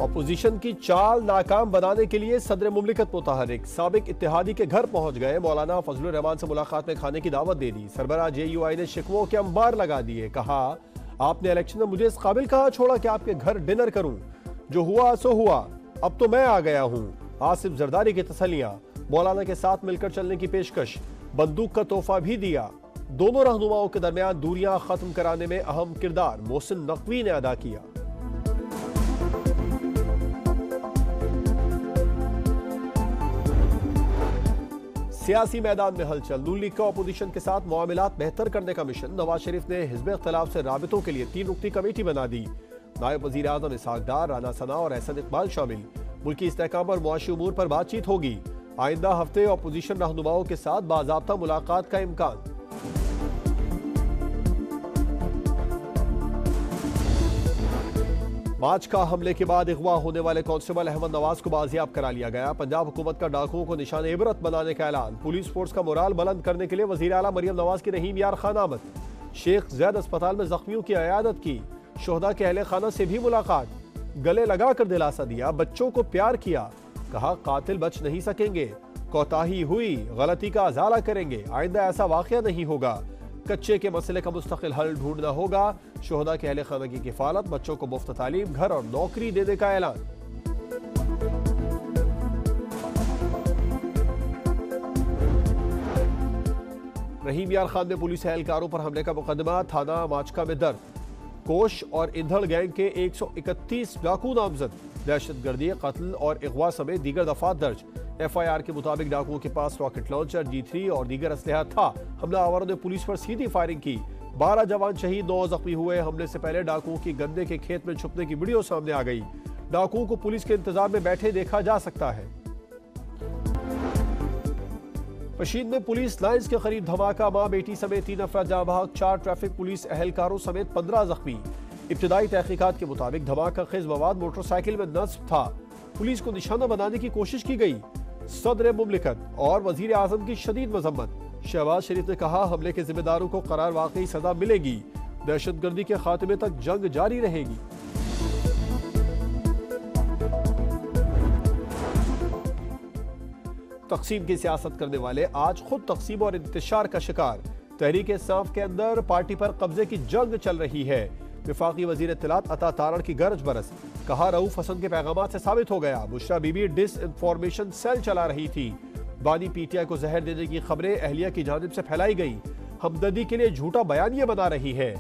Opposition की चाल नाकाम बनाने के लिए सदर मुमलिकत मुतहरिक साबिक इत्तेहादी के घर पहुंच गए। मौलाना फजलुर रहमान से मुलाकात में खाने की दावत दे दी। सरबराह JUI ने शिकवों के अंबार लगा दिए। कहा, आपने इलेक्शन में मुझे इस काबिल कहाँ छोड़ा कि आपके घर डिनर करूं। जो हुआ सो हुआ, अब तो मैं आ गया हूं। आसिफ जरदारी की तसल्लियां। मौलाना के साथ मिलकर चलने की पेशकश, बंदूक का तोहफा भी दिया। दोनों रहनुमाओं के दरमियान दूरियां खत्म कराने में अहम किरदार मोहसिन नकवी ने अदा किया। सियासी मैदान में हलचल। नून लीग का अपोजिशन के साथ मामलात बेहतर करने का मिशन। नवाज शरीफ ने हिज़्ब इख्तिलाफ से राबितों के लिए 3 रुकनी कमेटी बना दी। नायब वज़ीर आज़म इसहाक डार, राना सना और एहसन इकबाल शामिल। मुल्की इस्तेहकाम और मुआशी उमूर पर बातचीत होगी। आइंदा हफ्ते अपोजिशन रहनुमाओं के साथ बाज़ाब्ता मुलाकात का इम्कान। मार्च का हमले के बाद अगवा होने वाले कांस्टेबल अहमद नवाज को बाजियाब करा लिया गया। पंजाब हुकूमत का डाकुओं को निशान इबरत बनाने का ऐलान। पुलिस फोर्स का मोराल बुलंद करने के लिए वज़ीर आला मरियम नवाज की रहीम यार खान आमद। शेख ज़ैद अस्पताल में जख्मियों की अयादत की। शोहदा के अहले खाना से भी मुलाकात। गले लगाकर दिलासा दिया, बच्चों को प्यार किया। कहा, कातिल बच नहीं सकेंगे। कोताही हुई, गलती का अजाला करेंगे। आइंदा ऐसा वाक़या नहीं होगा। कच्चे के मसले का मुस्तकिल हल ढूंढना होगा। शोहदा के अहले खाना की किफालत, बच्चों को मुफ्त तालीम, घर और नौकरी देने का ऐलान। रहीम यार खान ने पुलिस एहलकारों पर हमले का मुकदमा थाना माचका में दर्ज। कोश और इंधड़ गैंग के 131 डाकू नामजद। दहशतगर्दी, कत्ल और अगवा समेत दीगर दफात दर्ज। FIR के मुताबिक डाकुओं के पास रॉकेट लॉन्चर, G3 और दीगर असलहा था। हमलावरों ने पुलिस पर सीधी फायरिंग की। 12 जवान शहीद, 9 जख्मी हुए। हमले से पहले डाकुओं की गन्ने के खेत में छुपने की वीडियो सामने आ गई। डाकुओं को पुलिस के इंतजार में बैठे देखा जा सकता है। पशीन में पुलिस लाइन्स के करीब धमाका। मां बेटी समेत 3 अफराद जाँ बहक। 4 ट्रैफिक पुलिस एहलकारों समेत 15 जख्मी। इब्तदाई तहकीकात के मुताबिक धमाका खेज मवाद मोटरसाइकिल में नस्ब था। पुलिस को निशाना बनाने की कोशिश की गई। सदर मुमलिकत और वजीर आजम की शदीद मजम्मत। शहबाज शरीफ ने कहा, हमले के जिम्मेदारों को करार वाकई सजा मिलेगी। दहशतगर्दी के खात्मे तक जंग जारी रहेगी। तकसीम की सियासत करने वाले आज खुद तकसीम और इंतशार का शिकार। तहरीक इंसाफ के अंदर पार्टी पर कब्जे की जंग चल रही है। वफाकी वजीर इत्तलात अता तारड़ की गरज बरस। कहा, रऊफ हसन के पैगामात से साबित हो गया, Bushra Bibi dish information cell चला रही थी। बानी PTI को जहर देने की खबरें अहलिया की जानिब से फैलाई गई। हमदर्दी के लिए झूठा बयानिया बना रही है।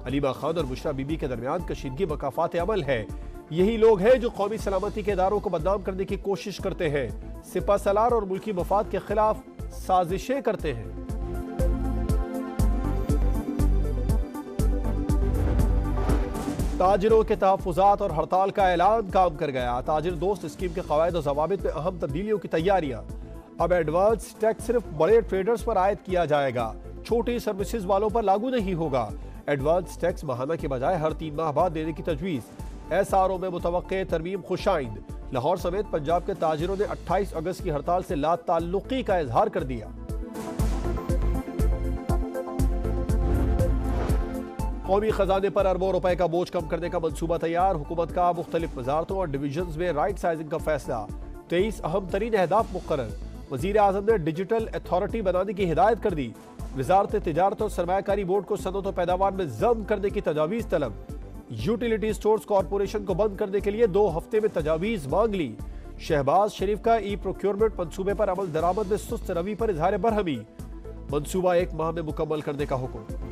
अलीमा खान और बुशरा बीबी के दरमियान कशीदगी मकाफात अमल है। यही लोग हैं जो कौमी सलामती के इदारों को बदनाम करने की कोशिश करते हैं। सिपा सलार और मुल्की मफाद के खिलाफ साजिशें करते हैं। ताजिरों के तहफ़्फ़ुज़ात और हड़ताल का ऐलान काम कर गया। ताजिर दोस्त स्कीम के क़वायद और ज़वाबित में अहम तब्दीलियों की तैयारियां। अब एडवांस टैक्स सिर्फ बड़े ट्रेडर्स पर आयद किया जाएगा, छोटी सर्विसेज वालों पर लागू नहीं होगा। एडवांस टैक्स माहाना के बजाय हर 3 माह बाद देने की तजवीज़। SRO में मुतवक्के तरमीम खुशाइंद। लाहौर समेत पंजाब के ताजिरों ने 28 अगस्त की हड़ताल से लाताल्लुकी का इजहार कर दिया। कौमी खजाने पर अरबों रुपए का बोझ कम करने का मंसूबा तैयार। हुकूमत का मुख्तलिफ वजारतों और डिवीजन में राइट साइजिंग का फैसला। 23 अहम तरीन अहदाफ मुकर्रर। वजीर आजम ने डिजिटल अथॉरिटी बनाने की हिदायत कर दी। वजारत तिजारत और सरमायाकारी बोर्ड को सनत और पैदावार में जब्त करने की तजावीज़ तलब। यूटिलिटी स्टोर्स कॉरपोरेशन को बंद करने के लिए 2 हफ्ते में तजावीज़ मांग ली। शहबाज शरीफ का ई-प्रोक्योरमेंट मंसूबे पर अमल दरामद में सुस्त रवि पर इजहार बरहमी। मंसूबा 1 माह में मुकम्मल करने का हुक्म।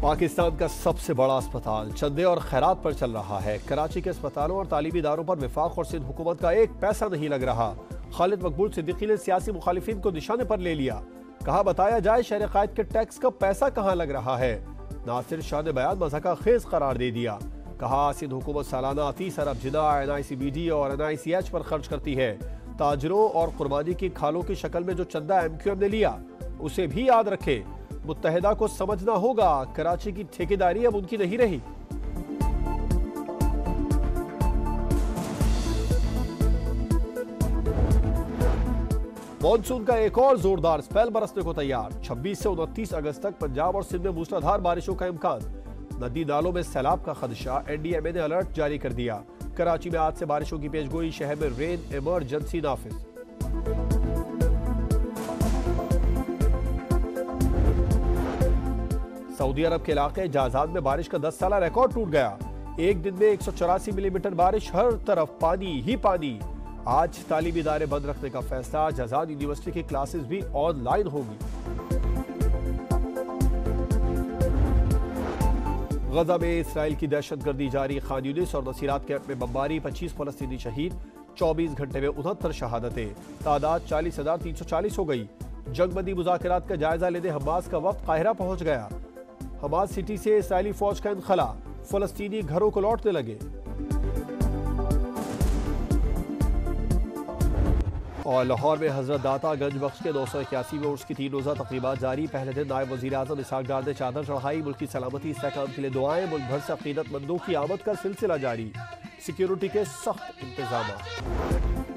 पाकिस्तान का सबसे बड़ा अस्पताल चंदे और खैरात पर चल रहा है। कराची के अस्पतालों और तालीमी इदारों पर वफाक और सिंध हुकूमत का एक पैसा नहीं लग रहा। खालिद मकबूल सिद्दीकी ने सियासी मुखालिफिन को निशाने पर ले लिया। कहा, बताया जाए शहर कायद के टैक्स का पैसा कहाँ लग रहा है। नासिर शाह ने बयान मज़ाका खेज करार दे दिया। कहा, सिंध हुकूमत सालाना 30 अरब जिना NICBD और NICH पर खर्च करती है। ताजरों और कुर्बानी की खालों की शक्ल में जो चंदा MQM ने लिया उसे भी याद रखे। मुत्तहिदा को समझना होगा, कराची की ठेकेदारी अब उनकी नहीं रही। मॉनसून का एक और जोरदार स्पेल बरसने को तैयार। 26 से 29 अगस्त तक पंजाब और सिंध में मूसलाधार बारिशों का इम्कान। नदी नालों में सैलाब का खदशा, एनडीएमए ने अलर्ट जारी कर दिया। कराची में आज से बारिशों की पेशगोई, शहर में रेन इमरजेंसी नाफिज। सऊदी अरब के इलाके जाजाद में बारिश का 10 साला रिकॉर्ड टूट गया। एक दिन में 184 मिलीमीटर बारिश, हर तरफ पानी ही पानी। आज तालीमी इदारे बंद रखने का फैसला, जाजाद यूनिवर्सिटी की क्लासेस भी ऑनलाइन होगी। गजा में इसराइल की दहशतगर्दी जारी, खान यूनिस और नसीरात कैंप में बमबारी, 25 फलस्तीनी शहीद, 24 घंटे में 69 शहादतें, तादाद 40,340 हो गई। जंगबंदी मुज़ाकरात का जायजा लेने हमास का वक्त काहिरा पहुंच गया। हमास सिटी से इसराइली फौज का इनखला, फलस्तीनी घरों को लौटने लगे। और लाहौर में हजरत दाता गंज बख्श के 981 में उर्स की 3 रोज़ा तकरीबात जारी। पहले दिन नायब वज़ीर आज़म इसहाक डार ने चादर चढ़ाई। मुल्क की सलामती इस्तेहकाम के लिए दुआएं, मुल्क भर से अकीदतमंदों की आमद का सिलसिला जारी। सिक्योरिटी के सख्त इंतजाम।